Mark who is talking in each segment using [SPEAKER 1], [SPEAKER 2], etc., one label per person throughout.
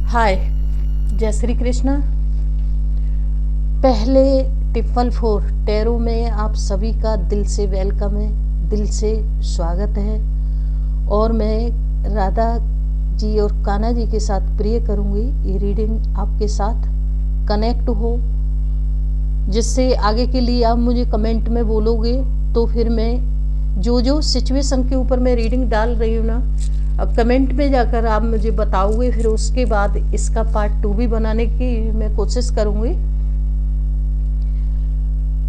[SPEAKER 1] हाय, जय श्री कृष्णा। पहले triple four tarot में आप सभी का दिल से वेलकम है, दिल से स्वागत है। और मैं राधा जी और कान्हा जी के साथ प्रे करूँगी ये रीडिंग आपके साथ कनेक्ट हो, जिससे आगे के लिए आप मुझे कमेंट में बोलोगे तो फिर मैं जो सिचुएशन के ऊपर मैं रीडिंग डाल रही हूँ ना, अब कमेंट में जाकर आप मुझे बताओगे, फिर उसके बाद इसका पार्ट 2 भी बनाने की मैं कोशिश करूँगी।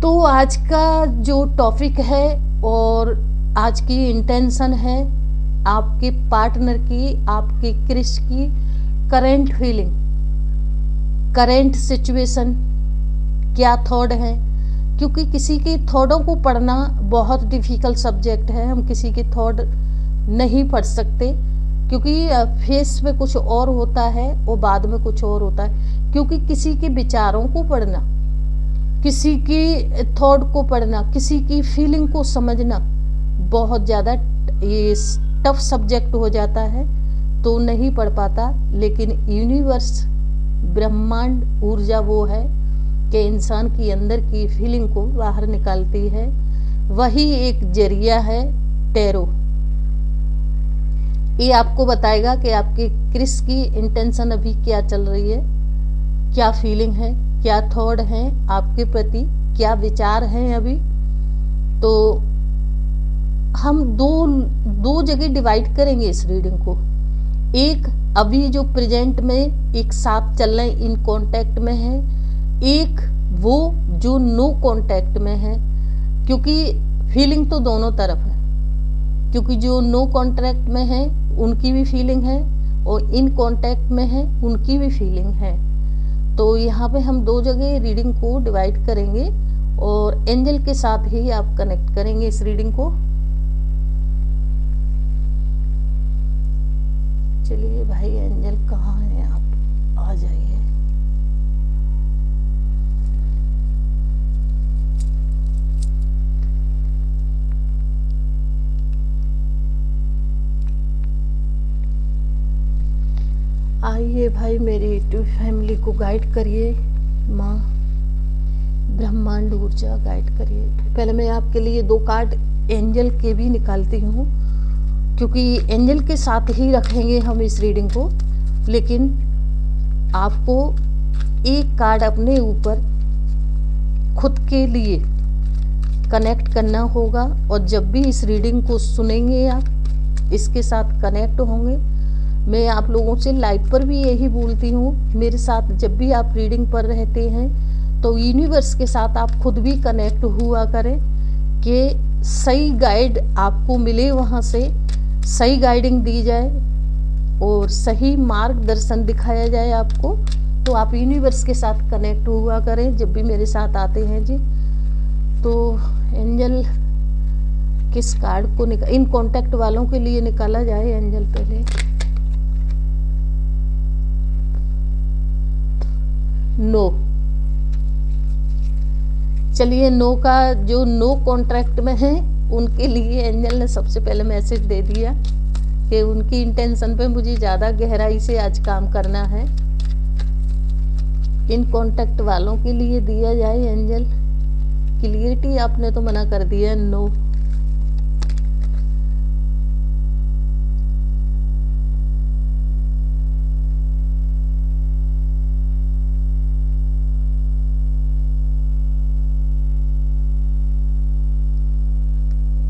[SPEAKER 1] तो आज का जो टॉपिक है और आज की इंटेंशन है आपके पार्टनर की, आपके क्रिश की करेंट फीलिंग, करेंट सिचुएशन क्या थॉट है, क्योंकि किसी के थॉटों को पढ़ना बहुत डिफ़िकल्ट सब्जेक्ट है। हम किसी के थॉट नहीं पढ़ सकते, क्योंकि फेस पे कुछ और होता है और बाद में कुछ और होता है। क्योंकि किसी के विचारों को पढ़ना, किसी की थॉट को पढ़ना, किसी की फीलिंग को समझना बहुत ज़्यादा ये टफ सब्जेक्ट हो जाता है, तो नहीं पढ़ पाता। लेकिन यूनिवर्स, ब्रह्मांड ऊर्जा वो है कि इंसान की अंदर की फीलिंग को बाहर निकालती है। वही एक जरिया है टैरो। ये आपको बताएगा कि आपके क्रिस की इंटेंशन अभी क्या चल रही है, क्या फीलिंग है, क्या थॉट है आपके प्रति, क्या विचार हैं अभी। तो हम दो जगह डिवाइड करेंगे इस रीडिंग को। एक अभी जो प्रेजेंट में एक साथ चल रहे इन कांटेक्ट में है, एक वो जो नो कांटेक्ट में है, क्योंकि फीलिंग तो दोनों तरफ है। क्योंकि जो नो कांटेक्ट में है उनकी भी फीलिंग है और इन कांटेक्ट में है उनकी भी फीलिंग है। तो यहाँ पे हम दो जगह रीडिंग को डिवाइड करेंगे और एंजल के साथ ही आप कनेक्ट करेंगे इस रीडिंग को। चलिए भाई, एंजल कहाँ है, आप आ जाइए। आइए भाई, मेरी टू फैमिली को गाइड करिए। माँ ब्रह्मांड ऊर्जा गाइड करिए। पहले मैं आपके लिए 2 कार्ड एंजल के भी निकालती हूँ, क्योंकि एंजल के साथ ही रखेंगे हम इस रीडिंग को। लेकिन आपको एक कार्ड अपने ऊपर खुद के लिए कनेक्ट करना होगा, और जब भी इस रीडिंग को सुनेंगे आप इसके साथ कनेक्ट होंगे। मैं आप लोगों से लाइव पर भी यही बोलती हूँ, मेरे साथ जब भी आप रीडिंग पर रहते हैं तो यूनिवर्स के साथ आप खुद भी कनेक्ट हुआ करें कि सही गाइड आपको मिले, वहाँ से सही गाइडिंग दी जाए और सही मार्गदर्शन दिखाया जाए आपको। तो आप यूनिवर्स के साथ कनेक्ट हुआ करें जब भी मेरे साथ आते हैं जी। तो एंजल किस कार्ड को इन कांटेक्ट वालों के लिए निकाला जाए एंजल पहले। नो। चलिए, नो का जो नो कॉन्ट्रैक्ट में है उनके लिए एंजल ने सबसे पहले मैसेज दे दिया कि उनकी इंटेंशन पे मुझे ज़्यादा गहराई से आज काम करना है। इन कॉन्टैक्ट वालों के लिए दिया जाए एंजल क्लियरिटी। आपने तो मना कर दिया नो।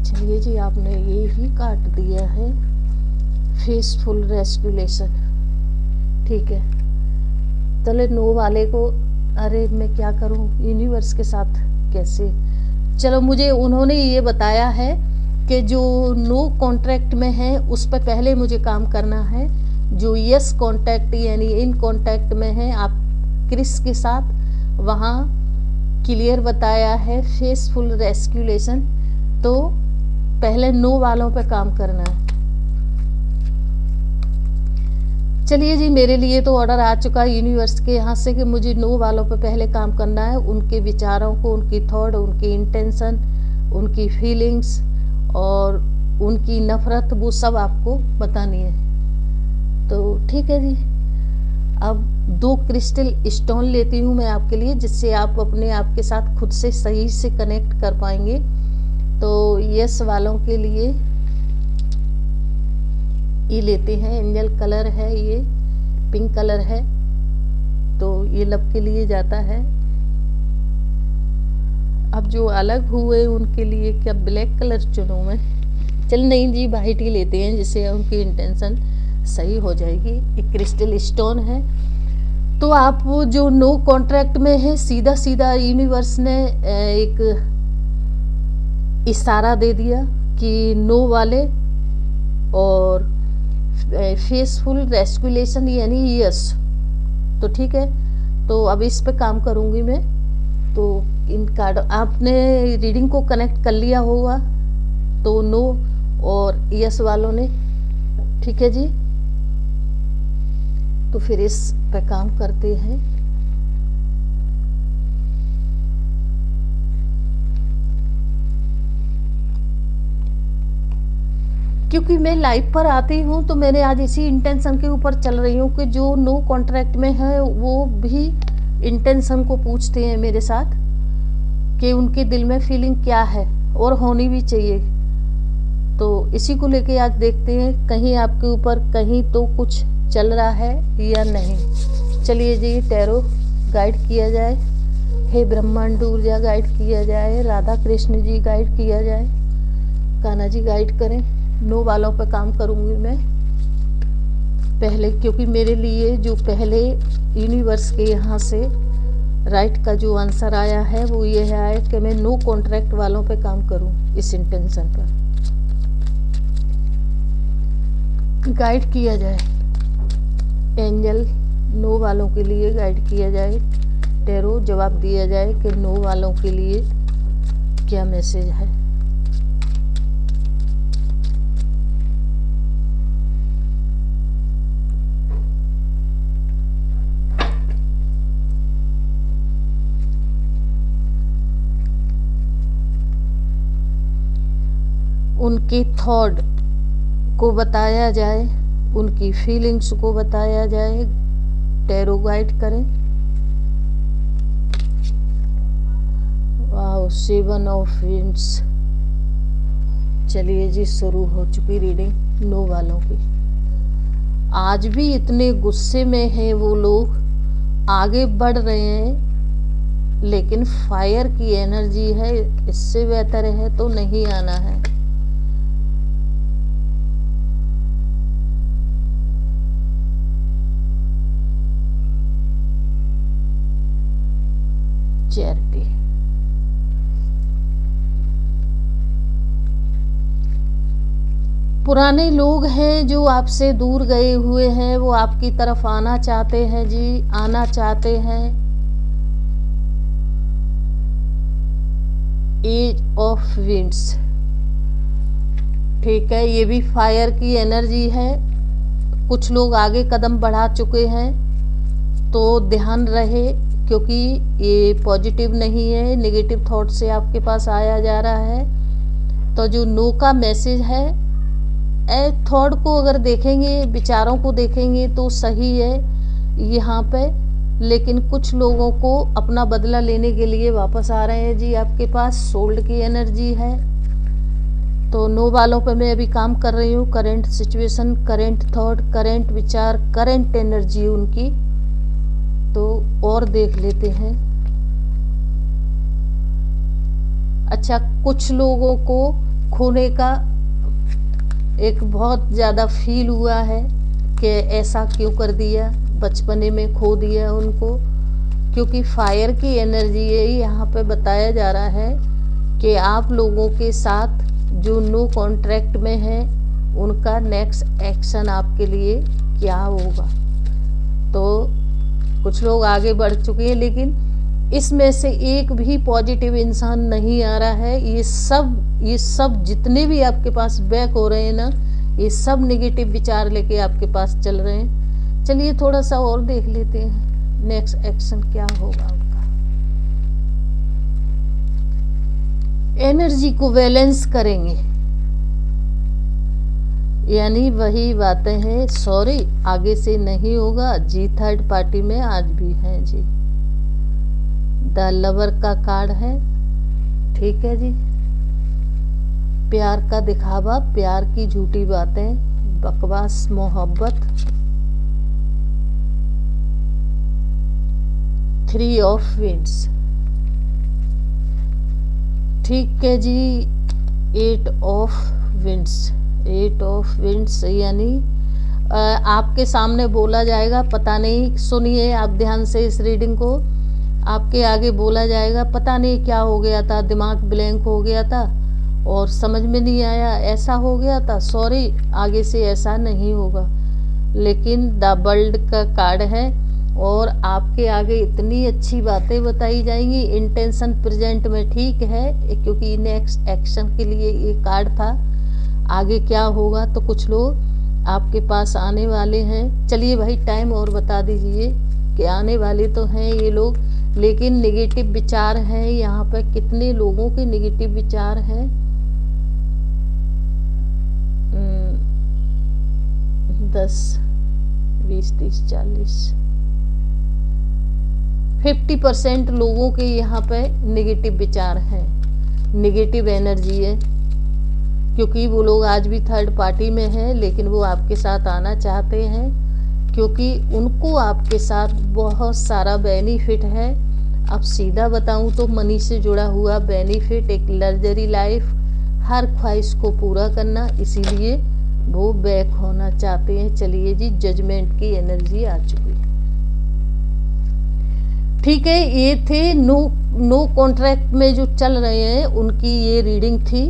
[SPEAKER 1] चलिए जी, आपने ये ही काट दिया है फेसफुल रेस्कुलेशन। ठीक है, चले नो वाले को, अरे मैं क्या करूं यूनिवर्स के साथ कैसे। चलो, मुझे उन्होंने ये बताया है कि जो नो कॉन्ट्रैक्ट में है उस पर पहले मुझे काम करना है। जो यस कॉन्टैक्ट यानी इन कॉन्टैक्ट में है आप क्रिस के साथ, वहाँ क्लियर बताया है फेसफुल रेस्कुलेशन। तो पहले नो वालों पे काम करना है। चलिए जी, मेरे लिए तो ऑर्डर आ चुका है यूनिवर्स के यहाँ से कि मुझे नो वालों पे पहले काम करना है। उनके विचारों को, उनकी थॉट, उनकी इंटेंशन, उनकी फीलिंग्स और उनकी नफ़रत, वो सब आपको बतानी है। तो ठीक है जी, अब 2 क्रिस्टल स्टोन लेती हूँ मैं आपके लिए, जिससे आप अपने आप के साथ खुद से सही से कनेक्ट कर पाएंगे। तो यस वालों के लिए ये लेते हैं, एंजल कलर है, ये पिंक कलर है, तो ये लव के लिए जाता है। अब जो अलग हुए उनके लिए क्या ब्लैक कलर चुनूं मैं? चल नहीं जी, वाइट ही लेते हैं, जिससे उनकी इंटेंशन सही हो जाएगी। एक क्रिस्टल स्टोन है। तो आप वो जो नो कॉन्ट्रैक्ट में है, सीधा सीधा यूनिवर्स ने एक इशारा दे दिया कि नो वाले और फेसफुल रेस्कुलेशन यानी यस। तो ठीक है, तो अब इस पे काम करूँगी मैं। तो इन कार्ड आपने रीडिंग को कनेक्ट कर लिया होगा, तो नो और यस वालों ने, ठीक है जी। तो फिर इस पे काम करते हैं। क्योंकि मैं लाइव पर आती हूँ तो मैंने आज इसी इंटेंशन के ऊपर चल रही हूँ कि जो नो कॉन्ट्रैक्ट में है वो भी इंटेंशन को पूछते हैं मेरे साथ कि उनके दिल में फीलिंग क्या है और होनी भी चाहिए। तो इसी को लेके आज देखते हैं कहीं आपके ऊपर कहीं तो कुछ चल रहा है या नहीं। चलिए जी, टैरो गाइड किया जाए, हे ब्रह्मांड ऊर्जा गाइड किया जाए, राधा कृष्ण जी गाइड किया जाए, कान्हा जी गाइड करें। नो वालों पे काम करूँगी मैं पहले, क्योंकि मेरे लिए जो पहले यूनिवर्स के यहाँ से राइट का जो आंसर आया है वो ये है कि मैं नो कॉन्ट्रैक्ट वालों पे काम करूँ इस इंटेंशन पर। गाइड किया जाए एंजल, नो वालों के लिए गाइड किया जाए। टैरो जवाब दिया जाए कि नो वालों के लिए क्या मैसेज है। उनके थॉट को बताया जाए, उनकी फीलिंग्स को बताया जाए। टैरो गाइड करें। Wow, 7 of winds. चलिए जी, शुरू हो चुकी रीडिंग नो वालों की। आज भी इतने गुस्से में हैं वो लोग, आगे बढ़ रहे हैं, लेकिन फायर की एनर्जी है, इससे बेहतर है तो नहीं आना है। चैरिटी, पुराने लोग हैं जो आपसे दूर गए हुए हैं, वो आपकी तरफ आना चाहते हैं जी, आना चाहते हैं। एज ऑफ विंड्स, ठीक है, ये भी फायर की एनर्जी है। कुछ लोग आगे कदम बढ़ा चुके हैं, तो ध्यान रहे, क्योंकि ये पॉजिटिव नहीं है, नेगेटिव थॉट से आपके पास आया जा रहा है। तो जो नो का मैसेज है, थॉट को अगर देखेंगे, विचारों को देखेंगे तो सही है यहाँ पे, लेकिन कुछ लोगों को अपना बदला लेने के लिए वापस आ रहे हैं जी आपके पास। सोल्ड की एनर्जी है। तो नो वालों पे मैं अभी काम कर रही हूँ। Current situation, current thought, current विचार, करेंट एनर्जी उनकी, तो और देख लेते हैं। अच्छा, कुछ लोगों को खोने का एक बहुत ज़्यादा फील हुआ है कि ऐसा क्यों कर दिया, बचपने में खो दिया उनको, क्योंकि फायर की एनर्जी है। यहाँ पे बताया जा रहा है कि आप लोगों के साथ जो नो कॉन्ट्रैक्ट में है उनका नेक्स्ट एक्शन आपके लिए क्या होगा। तो कुछ लोग आगे बढ़ चुके हैं, लेकिन इसमें से एक भी पॉजिटिव इंसान नहीं आ रहा है। ये सब जितने भी आपके पास बैक हो रहे हैं ना, ये सब नेगेटिव विचार लेके आपके पास चल रहे हैं। चलिए थोड़ा सा और देख लेते हैं नेक्स्ट एक्शन क्या होगा उनका। एनर्जी को बैलेंस करेंगे। यानी वही बातें हैं, सॉरी आगे से नहीं होगा जी। थर्ड पार्टी में आज भी हैं जी। द लवर का कार्ड है, ठीक है जी। प्यार का दिखावा, प्यार की झूठी बातें, बकवास, मोहब्बत। 3 ऑफ विंड्स, ठीक है जी। 8 ऑफ विंड्स, 8 ऑफ विंड्स यानी आपके सामने बोला जाएगा, पता नहीं, सुनिए आप ध्यान से इस रीडिंग को। आपके आगे बोला जाएगा, पता नहीं क्या हो गया था, दिमाग ब्लैंक हो गया था और समझ में नहीं आया, ऐसा हो गया था, सॉरी आगे से ऐसा नहीं होगा। लेकिन द वर्ल्ड का कार्ड है और आपके आगे इतनी अच्छी बातें बताई जाएंगी। इंटेंशन प्रेजेंट में ठीक है, क्योंकि नेक्स्ट एक्शन के लिए ये कार्ड था। आगे क्या होगा तो कुछ लोग आपके पास आने वाले हैं। चलिए भाई टाइम और बता दीजिए कि आने वाले तो हैं ये लोग, लेकिन नेगेटिव विचार हैं यहाँ पर। कितने लोगों के नेगेटिव विचार हैं? 10, 20, 30, 40, 50% लोगों के यहाँ पे नेगेटिव विचार हैं, नेगेटिव एनर्जी है। क्योंकि वो लोग आज भी थर्ड पार्टी में हैं, लेकिन वो आपके साथ आना चाहते हैं क्योंकि उनको आपके साथ बहुत सारा बेनिफिट है। अब सीधा बताऊं तो मनी से जुड़ा हुआ बेनिफिट, एक लग्जरी लाइफ, हर ख्वाहिश को पूरा करना, इसीलिए वो बैक होना चाहते हैं। चलिए जी, जजमेंट की एनर्जी आ चुकी है, ठीक है। ये थे नो कॉन्ट्रैक्ट में जो चल रहे हैं उनकी ये रीडिंग थी।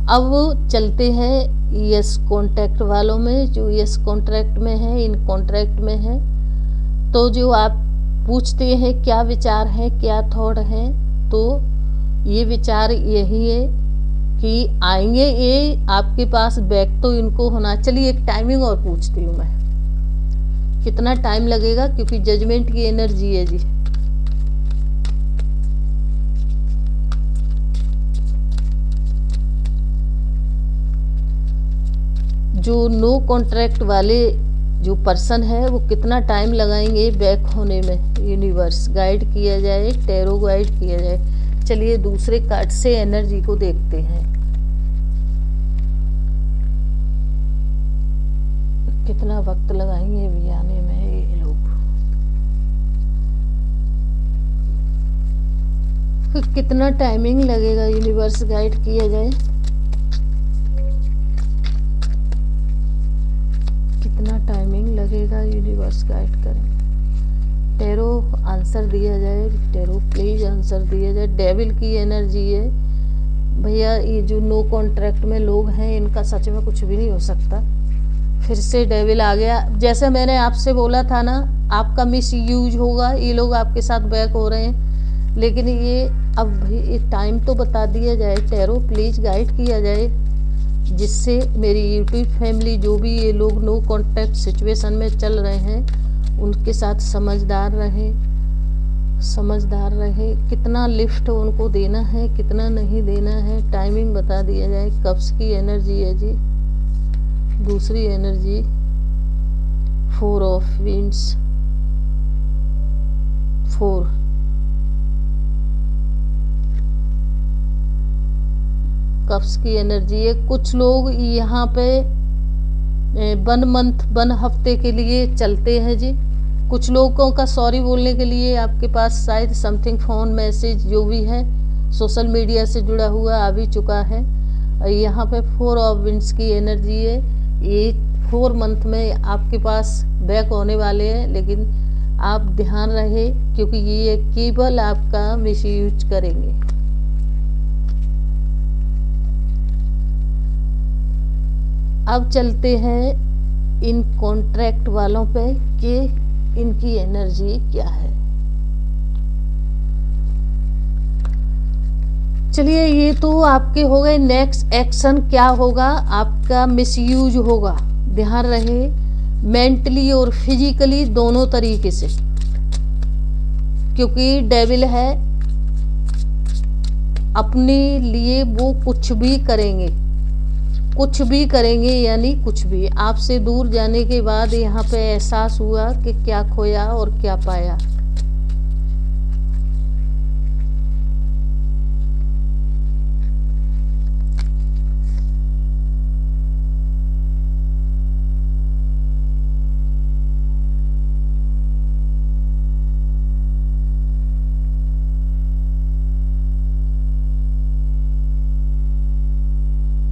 [SPEAKER 1] अब चलते हैं यस कॉन्ट्रैक्ट वालों में, जो यस कॉन्ट्रैक्ट में है, इन कॉन्ट्रैक्ट में है। तो जो आप पूछते हैं क्या विचार हैं, क्या थॉट हैं, तो ये विचार यही है कि आएंगे ये आपके पास, बैक तो इनको होना। चलिए एक टाइमिंग और पूछती हूँ मैं, कितना टाइम लगेगा, क्योंकि जजमेंट की एनर्जी है जी। जो नो कॉन्ट्रैक्ट वाले जो पर्सन है वो कितना टाइम लगाएंगे बैक होने में, यूनिवर्स गाइड किया जाए, टैरो गाइड किया जाए। चलिए दूसरे कार्ड से एनर्जी को देखते हैं, कितना वक्त लगाएंगे भी आने में ये लोग, कितना टाइमिंग लगेगा, यूनिवर्स गाइड किया जाए, कितना टाइमिंग लगेगा, यूनिवर्स गाइड करें। टैरो आंसर दिया जाए, टैरो प्लीज आंसर दिया जाए। डेविल की एनर्जी है भैया, ये जो नो कॉन्ट्रैक्ट में लोग हैं इनका सच में कुछ भी नहीं हो सकता। फिर से डेविल आ गया, जैसे मैंने आपसे बोला था ना, आपका मिस यूज होगा, ये लोग आपके साथ बैक हो रहे हैं। लेकिन ये अब भाई टाइम तो बता दिया जाए, टैरो प्लीज गाइड किया जाए, जिससे मेरी यूट्यूब फैमिली जो भी ये लोग नो कॉन्टैक्ट सिचुएशन में चल रहे हैं उनके साथ समझदार रहे, समझदार रहे। कितना लिफ्ट उनको देना है, कितना नहीं देना है, टाइमिंग बता दिया जाए। कब्स की एनर्जी है जी, दूसरी एनर्जी 4 ऑफ विंड्स, 4, कप्स की एनर्जी है। कुछ लोग यहाँ पे 1 मंथ 1 हफ्ते के लिए चलते हैं जी। कुछ लोगों का सॉरी बोलने के लिए आपके पास शायद समथिंग फ़ोन मैसेज जो भी है सोशल मीडिया से जुड़ा हुआ आ भी चुका है। यहाँ पे 4 ऑफ विंड्स की एनर्जी है। ये 4 मंथ में आपके पास बैक होने वाले हैं, लेकिन आप ध्यान रहे क्योंकि ये केवल आपका मिसयूज करेंगे। अब चलते हैं इन कॉन्ट्रैक्ट वालों पे कि इनकी एनर्जी क्या है। चलिए ये तो आपके हो गए, नेक्स्ट एक्शन क्या होगा, आपका मिसयूज होगा। ध्यान रहे मेंटली और फिजिकली दोनों तरीके से, क्योंकि डेविल है, अपने लिए वो कुछ भी करेंगे। कुछ भी करेंगे, यानी कुछ भी। आपसे दूर जाने के बाद यहाँ पे एहसास हुआ कि क्या खोया और क्या पाया।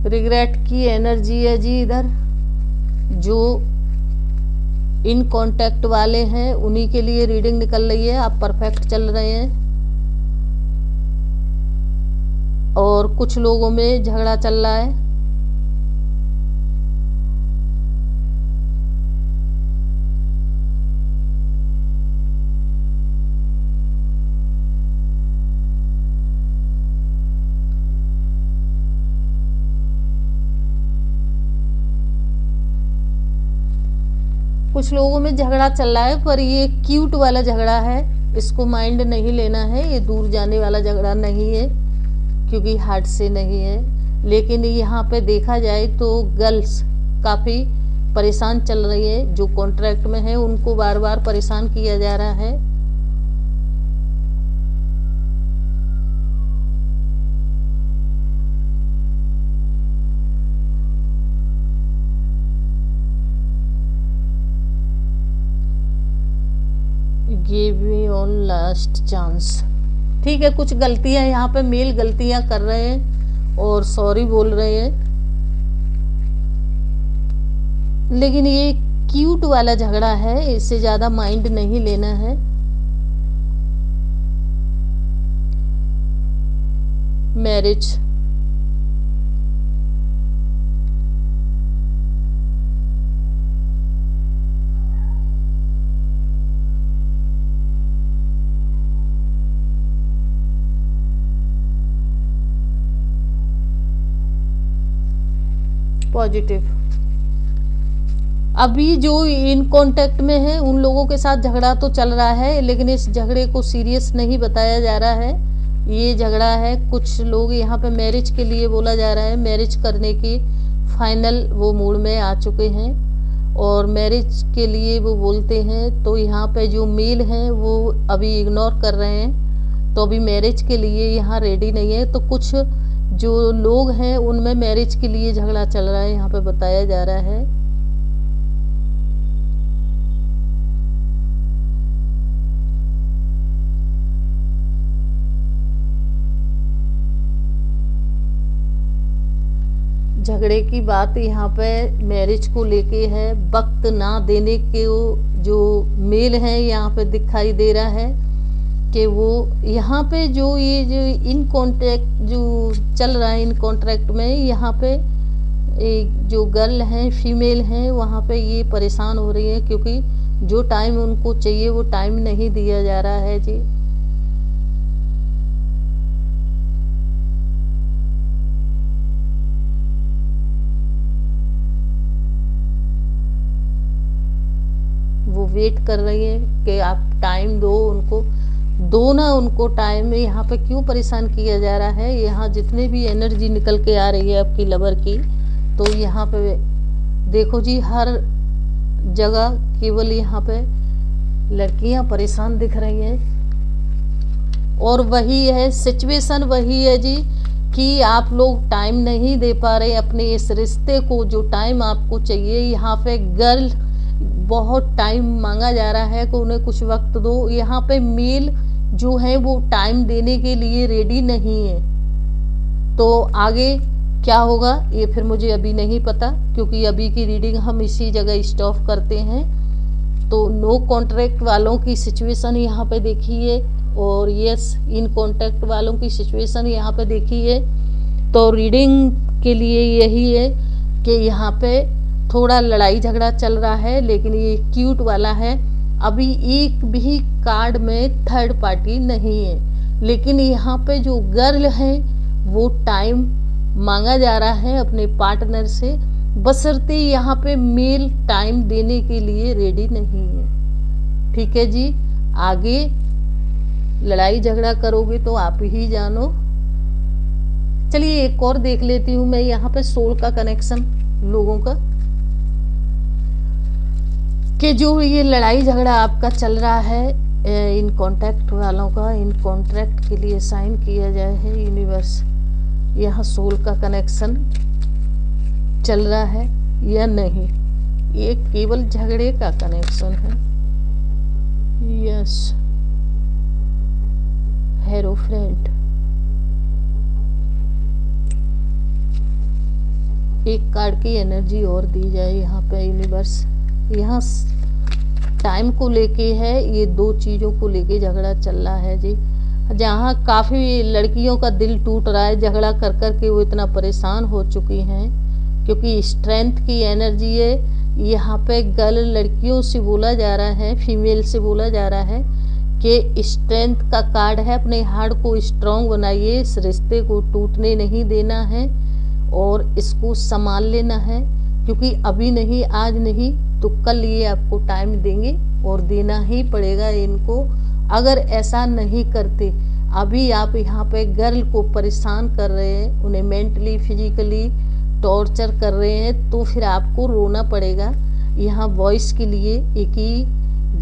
[SPEAKER 1] रिग्रेट की एनर्जी है जी इधर। जो इन कांटेक्ट वाले हैं उन्हीं के लिए रीडिंग निकल रही है। आप परफेक्ट चल रहे हैं और कुछ लोगों में झगड़ा चल रहा है। कुछ लोगों में झगड़ा चल रहा है, पर ये क्यूट वाला झगड़ा है, इसको माइंड नहीं लेना है। ये दूर जाने वाला झगड़ा नहीं है, क्योंकि हार्ट से नहीं है। लेकिन यहाँ पे देखा जाए तो गर्ल्स काफ़ी परेशान चल रही है। जो कॉन्ट्रैक्ट में है उनको बार बार परेशान किया जा रहा है। Give me on last chance. ठीक है, कुछ गलतियां यहाँ पे मेल गलतियां कर रहे हैं और सॉरी बोल रहे हैं, लेकिन ये क्यूट वाला झगड़ा है, इससे ज़्यादा माइंड नहीं लेना है। Marriage, positive. अभी जो इन कांटेक्ट में है उन लोगों के साथ झगड़ा तो चल रहा है, लेकिन इस झगड़े को सीरियस नहीं बताया जा रहा है। ये झगड़ा है, कुछ लोग यहाँ पे मैरिज के लिए बोला जा रहा है, मैरिज करने की फाइनल वो मूड में आ चुके हैं और मैरिज के लिए वो बोलते हैं। तो यहाँ पे जो मेल हैं वो अभी इग्नोर कर रहे हैं, तो अभी मैरिज के लिए यहाँ रेडी नहीं है। तो कुछ जो लोग हैं उनमें मैरिज के लिए झगड़ा चल रहा है, यहाँ पे बताया जा रहा है। झगड़े की बात यहाँ पे मैरिज को लेके है। वक्त ना देने के जो मेल हैं यहाँ पे दिखाई दे रहा है कि वो यहाँ पे जो ये जो इन कॉन्ट्रैक्ट जो चल रहा है, इन कॉन्ट्रैक्ट में यहाँ पे जो गर्ल हैं, फीमेल हैं, वहाँ पे ये परेशान हो रही है, क्योंकि जो टाइम उनको चाहिए वो टाइम नहीं दिया जा रहा है जी। वो वेट कर रही है कि आप टाइम दो उनको, दो ना उनको टाइम। यहाँ पे क्यों परेशान किया जा रहा है? यहाँ जितने भी एनर्जी निकल के आ रही है आपकी लवर की, तो यहाँ पे देखो जी, हर जगह केवल यहाँ पे लड़कियां परेशान दिख रही हैं। और वही है सिचुएशन, वही है जी कि आप लोग टाइम नहीं दे पा रहे अपने इस रिश्ते को, जो टाइम आपको चाहिए। यहाँ पे गर्ल बहुत टाइम मांगा जा रहा है कि उन्हें कुछ वक्त दो। यहाँ पे मेल जो है वो टाइम देने के लिए रेडी नहीं है। तो आगे क्या होगा ये फिर मुझे अभी नहीं पता, क्योंकि अभी की रीडिंग हम इसी जगह स्टॉप करते हैं। तो नो कॉन्ट्रैक्ट वालों की सिचुएशन यहाँ पे देखिए, और यस इन कॉन्ट्रैक्ट वालों की सिचुएशन यहाँ पे देखिए। तो रीडिंग के लिए यही है कि यहाँ पे थोड़ा लड़ाई झगड़ा चल रहा है, लेकिन ये क्यूट वाला है। अभी एक भी कार्ड में थर्ड पार्टी नहीं है, लेकिन यहाँ पे जो गर्ल है वो टाइम मांगा जा रहा है अपने पार्टनर से, बशर्ते यहाँ पे मेल टाइम देने के लिए रेडी नहीं है। ठीक है जी, आगे लड़ाई झगड़ा करोगे तो आप ही जानो। चलिए एक और देख लेती हूँ मैं यहाँ पे सोल का कनेक्शन लोगों का, कि जो ये लड़ाई झगड़ा आपका चल रहा है इन कॉन्ट्रैक्ट वालों का, इन कॉन्ट्रैक्ट के लिए साइन किया जाए है यूनिवर्स, यहाँ सोल का कनेक्शन चल रहा है या नहीं, ये केवल झगड़े का कनेक्शन है। यस, हेरोफ्रेंट, एक कार्ड की एनर्जी और दी जाए यहाँ पे यूनिवर्स। यहाँ टाइम को लेके है, ये दो चीज़ों को लेके झगड़ा चल रहा है जी, जहाँ काफ़ी लड़कियों का दिल टूट रहा है झगड़ा कर कर के, वो इतना परेशान हो चुकी हैं क्योंकि स्ट्रेंथ की एनर्जी है यहाँ पे। गर्ल लड़कियों से बोला जा रहा है, फीमेल से बोला जा रहा है कि स्ट्रेंथ का कार्ड है, अपने हार्ट को स्ट्रांग बनाइए, इस रिश्ते को टूटने नहीं देना है और इसको संभाल लेना है, क्योंकि अभी नहीं, आज नहीं तो कल ये आपको टाइम देंगे और देना ही पड़ेगा इनको। अगर ऐसा नहीं करते, अभी आप यहाँ पे गर्ल को परेशान कर रहे हैं, उन्हें मेंटली फिजिकली टॉर्चर कर रहे हैं, तो फिर आपको रोना पड़ेगा। यहाँ बॉयज़ के लिए एक ही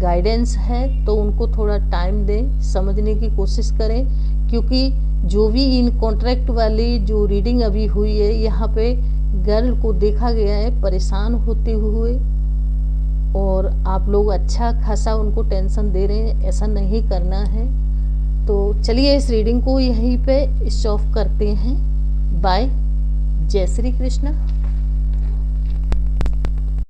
[SPEAKER 1] गाइडेंस है, तो उनको थोड़ा टाइम दें, समझने की कोशिश करें, क्योंकि जो भी इन कॉन्ट्रैक्ट वाली जो रीडिंग अभी हुई है, यहाँ पे गर्ल को देखा गया है परेशान होते हुए, और आप लोग अच्छा खासा उनको टेंशन दे रहे हैं, ऐसा नहीं करना है। तो चलिए इस रीडिंग को यहीं पे स्टॉप करते हैं। बाय, जय श्री कृष्ण।